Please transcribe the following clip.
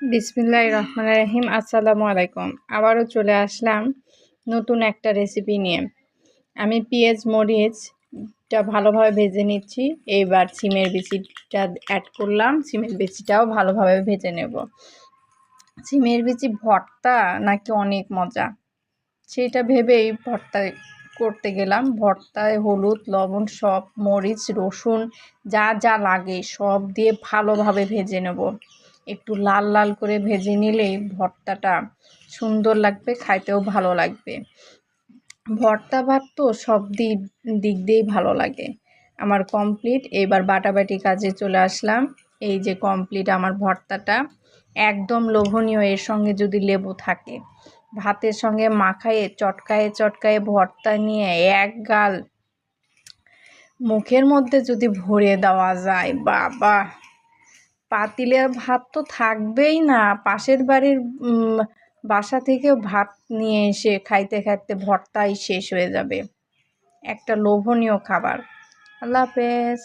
বিসমিল্লাহির রহমানির রহিম। আসসালামু আলাইকুম। আবারও চলে আসলাম নতুন একটা রেসিপি নিয়ে। আমি পেঁয়াজ মরিচটা ভালোভাবে ভেজে নিচ্ছি। এইবার সিমের বিচিটা অ্যাড করলাম। সিমের বিচিটাও ভালোভাবে ভেজে নেব। সিমের বিচি ভর্তা নাকি অনেক মজা, সেটা ভেবেই ভর্তা করতে গেলাম। ভর্তায় হলুদ, লবণ, সব মরিচ, রসুন যা যা লাগে সব দিয়ে ভালোভাবে ভেজে নেব। একটু লাল লাল করে ভেজে নিলেই ভর্তাটা সুন্দর লাগবে, খাইতেও ভালো লাগবে। ভর্তা ভাত তো সব দিক দিয়েই ভালো লাগে। আমার কমপ্লিট। এবার বাটাবাটি কাজে চলে আসলাম। এই যে কমপ্লিট আমার ভর্তাটা, একদম লোভনীয়। এর সঙ্গে যদি লেবু থাকে, ভাতের সঙ্গে মাখায়ে চটকায়ে চটকায়ে ভর্তা নিয়ে এক গাল মুখের মধ্যে যদি ভরে দেওয়া যায়, বাবা! পাতিলের ভাত তো থাকবেই না, পাশের বাড়ির বাসা থেকেও ভাত নিয়ে এসে খাইতে খাইতে ভর্তাই শেষ হয়ে যাবে। একটা লোভনীয় খাবার। আল্লাহ হাফেজ।